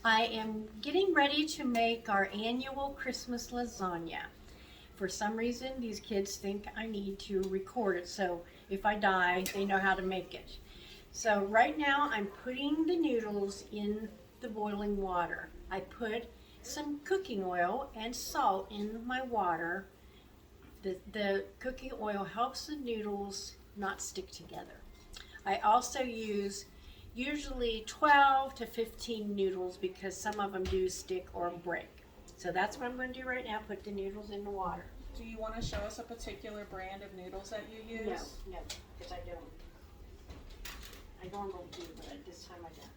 I am getting ready to make our annual Christmas lasagna. For some reason, these kids think I need to record it, so if I die, they know how to make it. So right now, I'm putting the noodles in the boiling water. I put some cooking oil and salt in my water. The cooking oil helps the noodles not stick together. I also use usually 12 to 15 noodles because some of them do stick or break. So that's what I'm going to do right now, put the noodles in the water. Do you want to show us a particular brand of noodles that you use? No, because I don't. I normally do, but this time I don't.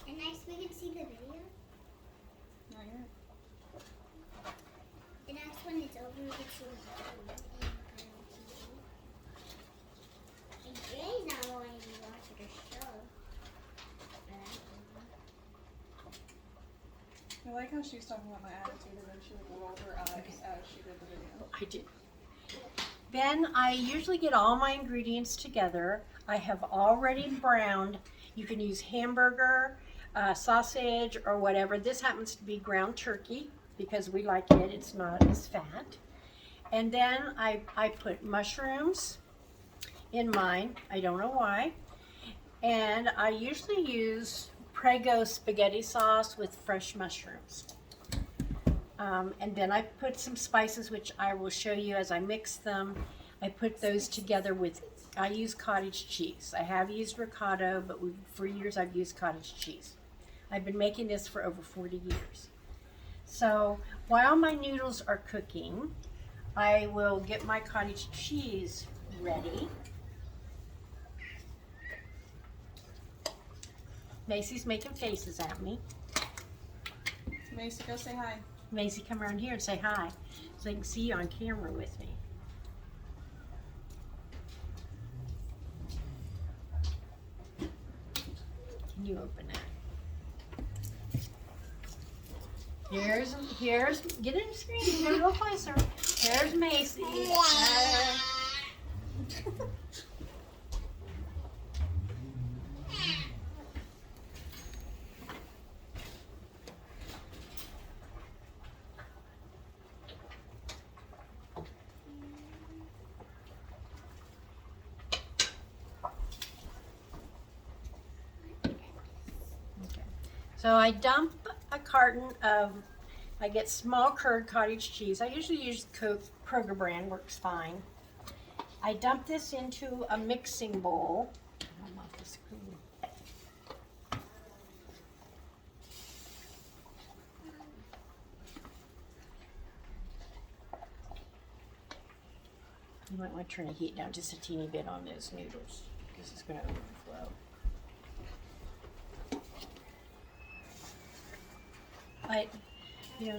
And next we can see the video. Not yet. The next one is over, we can see the video. And Jay's not wanting to watch the show. I like how she's talking about my attitude and then she would roll her eyes as she did the video. I do. Then I usually get all my ingredients together. I have already browned. You can use hamburger, sausage, or whatever. This happens to be ground turkey because we like it. It's not as fat. And then I put mushrooms in mine. I don't know why. And I usually use Prego spaghetti sauce with fresh mushrooms. And then I put some spices, which I will show you as I mix them. I put those together with, I use cottage cheese. I have used ricotta, but for years I've used cottage cheese. I've been making this for over 40 years. So while my noodles are cooking, I will get my cottage cheese ready. Macy's making faces at me. Macy, go say hi. Macy, come around here and say hi so they can see you on camera with me. Can you open that? Here's, get in the screen, get a little closer. Here's Macy. So I dump a carton of, I get small curd cottage cheese. I usually use Kroger brand, works fine. I dump this into a mixing bowl. I'm off the screen. You might want to turn the heat down just a teeny bit on those noodles because it's going to overflow.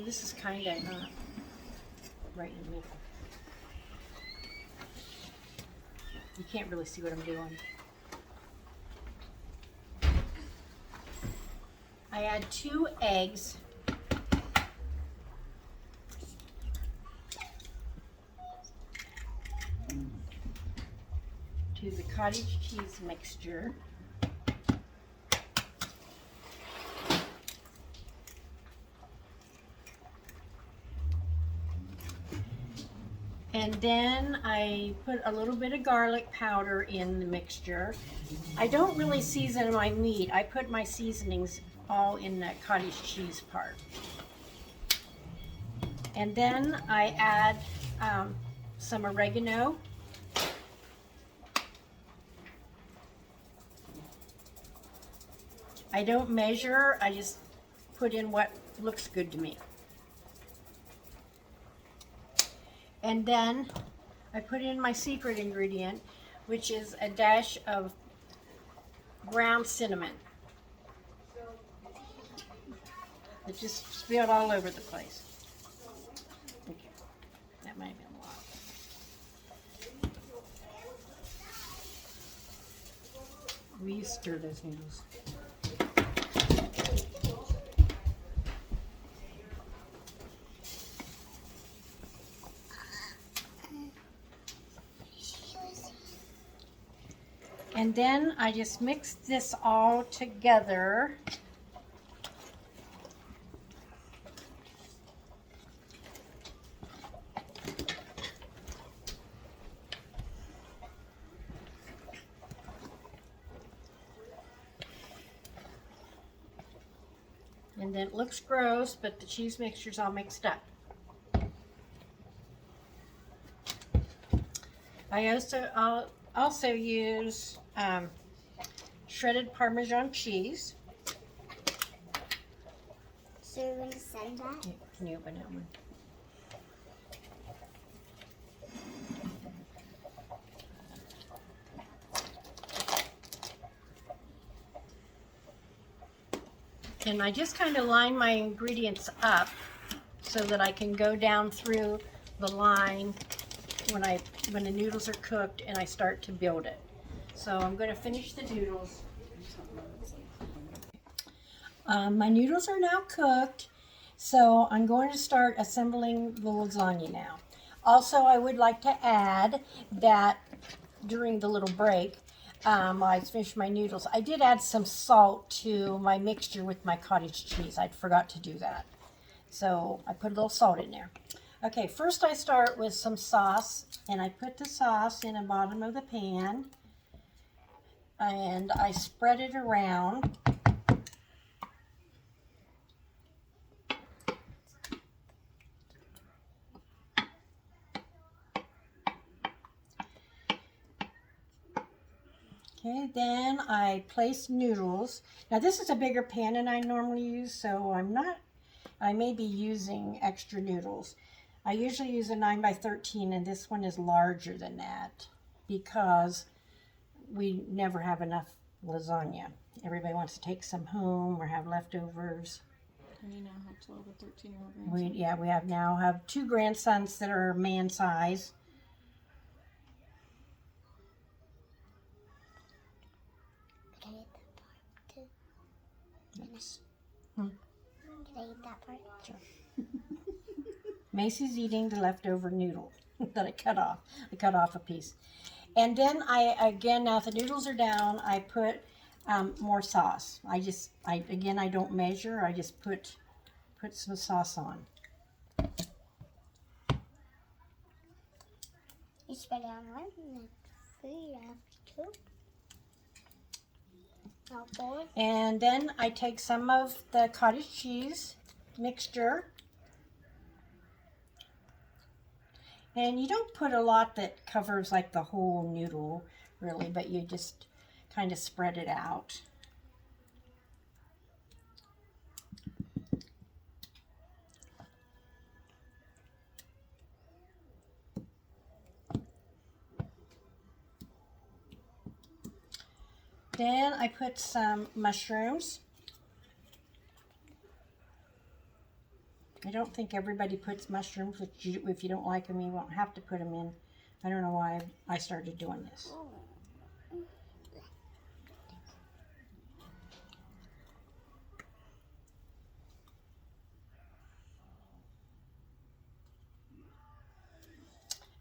This is kind of right in the middle. You can't really see what I'm doing. I add 2 eggs. To the cottage cheese mixture. And then I put a little bit of garlic powder in the mixture. I don't really season my meat. I put my seasonings all in that cottage cheese part. And then I add some oregano. I don't measure, I just put in what looks good to me. And then I put in my secret ingredient, which is a dash of ground cinnamon. It just spilled all over the place. Okay, that might have been a lot. We stir those noodles. And then I just mix this all together. And then it looks gross, but the cheese mixture's all mixed up. I'll also use shredded Parmesan cheese. So you're going to send that? Can you open that one? And I just kind of line my ingredients up so that I can go down through the line when the noodles are cooked and I start to build it. So I'm going to finish the noodles. My noodles are now cooked, so I'm going to start assembling the lasagna now. Also, I would like to add that during the little break, I finished my noodles. I did add some salt to my mixture with my cottage cheese. I forgot to do that. So I put a little salt in there. Okay, first I start with some sauce, and I put the sauce in the bottom of the pan, and I spread it around. Okay, then I place noodles. Now this is a bigger pan than I normally use, so I may be using extra noodles. I usually use a 9x13, and this one is larger than that because we never have enough lasagna. Everybody wants to take some home or have leftovers. And you now have 12 or 13-year-old grandsons. We now have 2 grandsons that are man size. Can I eat that part too? Oops. Can I eat that part? Sure. Macy's eating the leftover noodle that I cut off. I cut off a piece. And then now the noodles are down, I put more sauce. I don't measure. I just put some sauce on. You spread it on one and then 3 after 2. Now 4. And then I take some of the cottage cheese mixture. And you don't put a lot that covers like the whole noodle, really, but you just kind of spread it out. Then I put some mushrooms. I don't think everybody puts mushrooms. If you don't like them, you won't have to put them in. I don't know why I started doing this.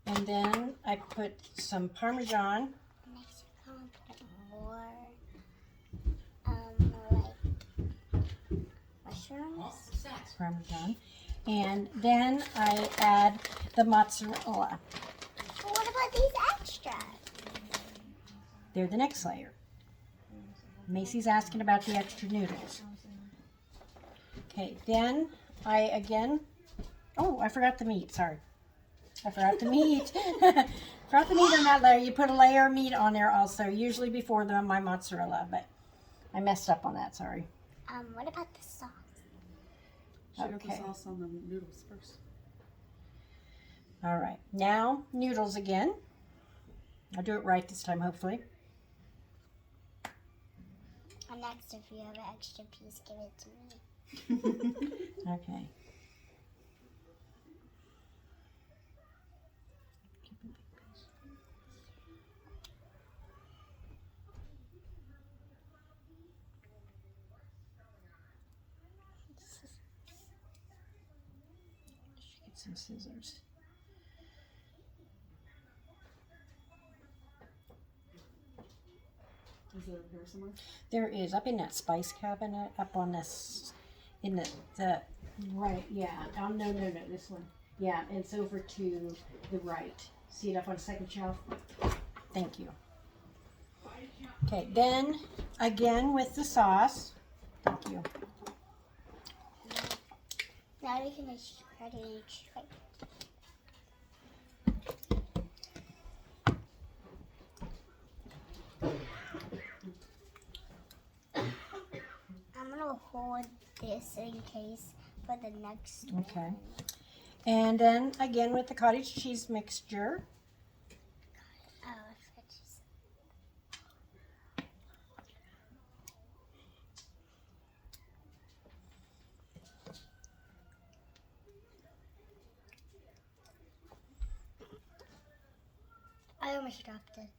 And then I put some Parmesan. Next you can put more like mushrooms. Parmesan. And then I add the mozzarella. But what about these extras? They're the next layer. Macy's asking about the extra noodles. Okay, then I forgot the meat, sorry. I forgot the meat. Forgot the meat on that layer. You put a layer of meat on there also, usually before my mozzarella, but I messed up on that, sorry. What about the sauce? Should put the Okay. sauce on the noodles first. All right, now noodles again. I'll do it right this time, hopefully. And next, if you have an extra piece, give it to me. Okay. Get some scissors. Is it over here somewhere? There is, up in that spice cabinet, up on this, in the right, yeah. Oh, no, this one. Yeah, it's over to the right. See it up on the second shelf? Thank you. Okay, then again with the sauce. Thank you. Now we can just spread it each way. I'm gonna hold this in case for the next Okay. one. And then again with the cottage cheese mixture. Oh, I forgot to say. I almost dropped it.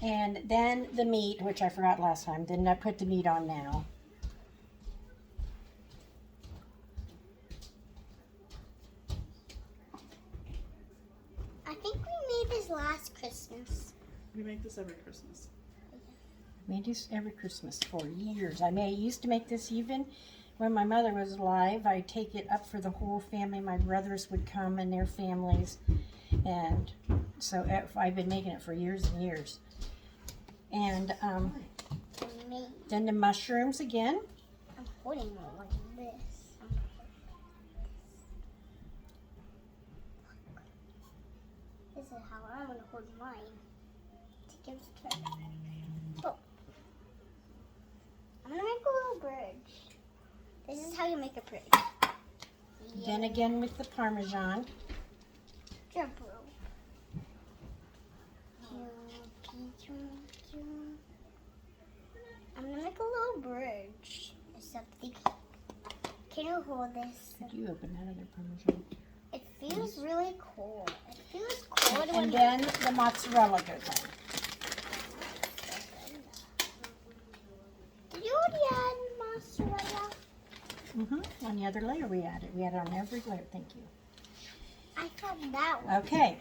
And then the meat, which I forgot last time. Then I put the meat on now. I think we made this last Christmas. We make this every Christmas. Made this every Christmas for years. I used to make this even when my mother was alive. I'd take it up for the whole family. My brothers would come and their families. And so I've been making it for years and years. And Me. then the mushrooms again. I'm holding it like this. This is how I'm gonna hold mine to give it to her. Oh. I'm gonna make a little bridge. This is how you make a bridge. Then again with the Parmesan. Jump rope. I'm gonna make a little bridge or something. Can you hold this? Could you open that other Parmesan? It feels really cold. It feels cold when And then the mozzarella goes on. Did you already add mozzarella? On the other layer we added. We added on every layer. Thank you. I thought that one. Okay.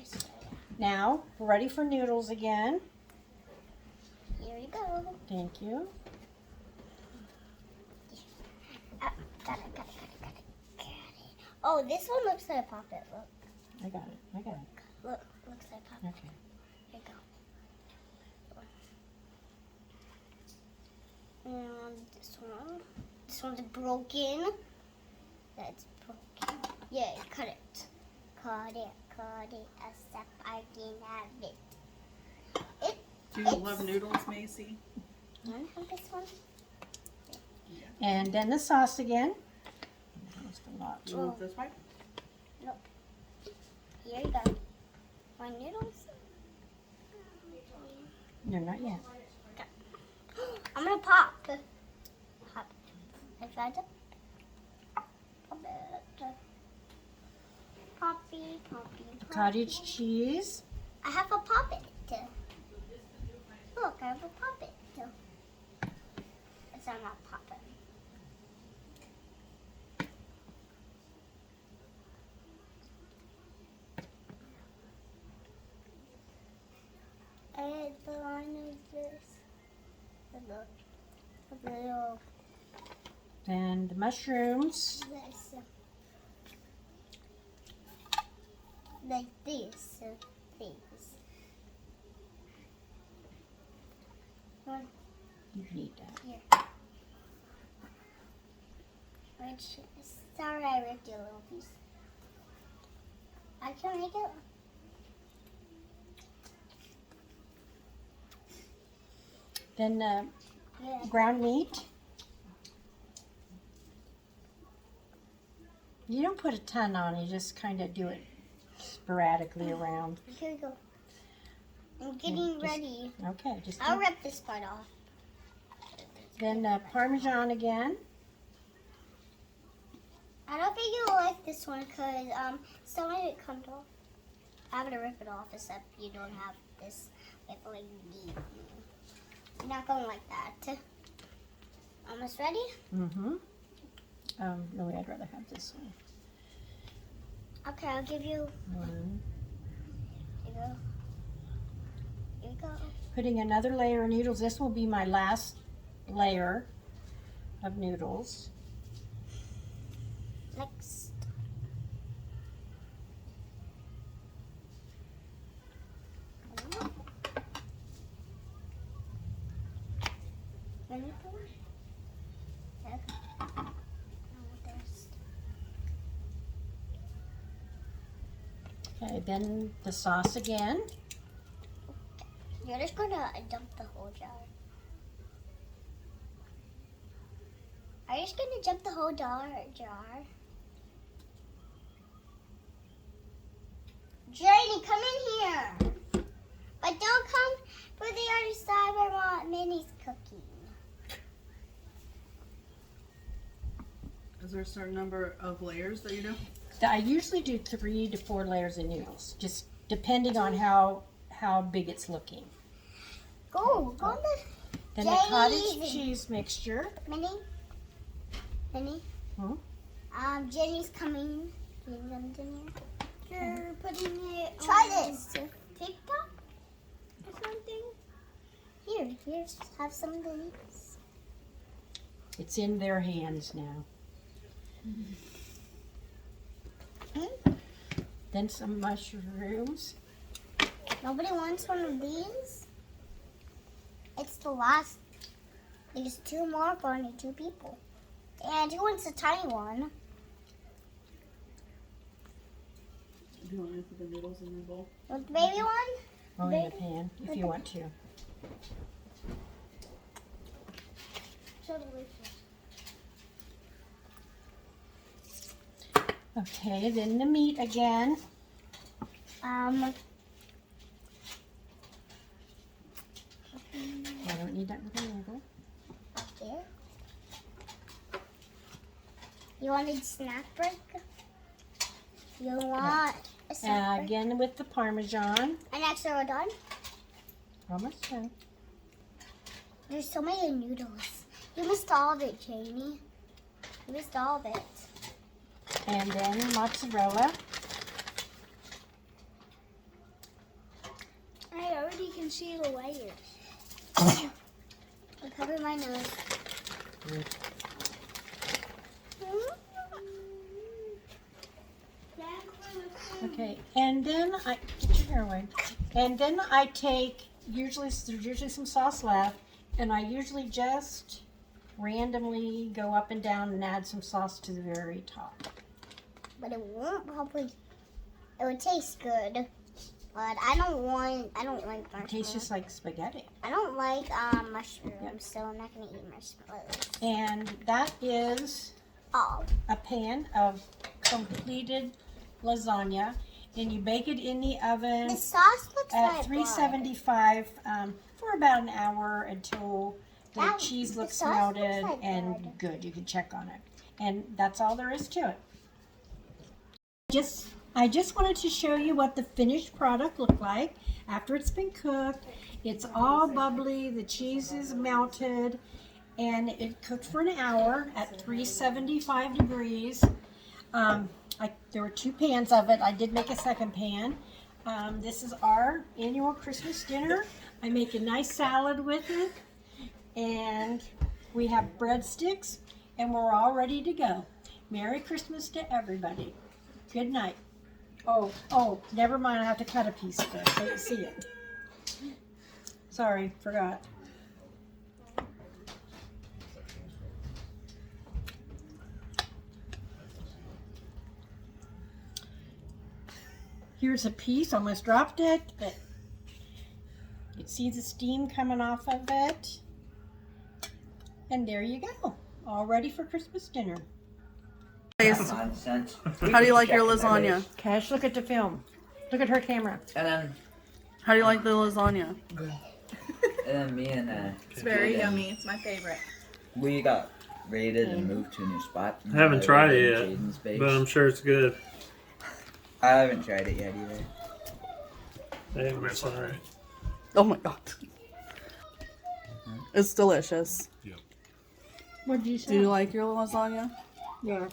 Now we're ready for noodles again. Here we go. Thank you. Got it. Oh, this one looks like a puppet. Look. I got it. Look, looks like a puppet. Okay. Here you go. And this one. This one's broken. That's broken. Yeah, cut it. Cut it. Except I didn't have it. Do you love noodles, Macy? You want to have this one? And then the sauce again. Just a lot. You want this way? Here you go. My noodles. No, not yet. I'm gonna pop. Pop. I tried to pop it. Poppy. Cottage cheese. I have a puppet. Look, I have a puppet. It's not a puppet. And the line is this. The little And the mushrooms. this. Like this. One You can eat that. here. Which, sorry I ripped your little piece. I can make it. Then Yeah. ground meat. You don't put a ton on. You just kind of do it sporadically around. Here we go. I'm getting just- ready. Okay. Just I'll rip this part off. then Parmesan again. I don't think you'll like this one because some of it comes off. I'm gonna rip it off except you don't have this with like you're not going like that. Almost ready? Mm-hmm. No, I'd rather have this one. Okay, I'll give you. One. Here you go. we go. Putting another layer of noodles. This will be my last layer of noodles. Next. Okay, then the sauce again. You're just gonna dump the whole jar. Are you just gonna dump the whole jar? Janie, come in here. But don't come for the other side where Minnie's cooking. Is there a certain number of layers that you do? I usually do 3 to 4 layers of noodles, just depending on how big it's looking. Go in the Then the cottage cheese mixture. Minnie. Jenny's coming. Getting them in here. You're putting it. Try this. TikTok or something. Here, have some of these. It's in their hands now. Then some mushrooms. Nobody wants one of these. It's the last. There's 2 more for only 2 people. And who wants a tiny one? Do you want me to put the noodles in your bowl? Want the baby one? Oh, in a pan, if you want to. So delicious. Okay, then the meat again. Um, I don't need that with a label. here. You wanted snack break? You want a snack break? Again with the Parmesan. An extra done? Almost done. There's so many noodles. You missed all of it, Janie. You missed all of it. And then mozzarella. I already can see the layers. I'll cover my nose. Okay, and then get your hair away. And then I take, there's usually some sauce left, and I usually just randomly go up and down and add some sauce to the very top. But it won't probably, it would taste good. But I don't like mushrooms. It tastes just like spaghetti. I don't like mushrooms, so I'm not gonna eat marshmallows. And that is Oh, a pan of completed lasagna, and you bake it in the oven the sauce looks at like 375 for about an hour until the That- cheese the looks sauce looks melted like and bread. good. You can check on it. And that's all there is to it. I just wanted to show you what the finished product looked like after it's been cooked. It's all bubbly, the cheese is melted, and it cooked for an hour at 375 degrees. There were 2 pans of it. I did make a second pan. This is our annual Christmas dinner. I make a nice salad with it, and we have breadsticks, and we're all ready to go. Merry Christmas to everybody. Good night. Oh, never mind. I have to cut a piece first so you see it. Sorry, forgot. Here's a piece. Almost dropped it, but you can see the steam coming off of it. And there you go. All ready for Christmas dinner. Nonsense. How do you like your lasagna? Cash, look at the film. Look at her camera. And then, How do you like the lasagna? me and It's very Jaden, yummy. It's my favorite. we got raided and moved to a new spot. I haven't tried it Raided yet, Jaden's base. but I'm sure it's good. I haven't tried it yet either. Damn, it's alright. Oh my god. It's delicious. What did you say? Do you like your lasagna? Yeah.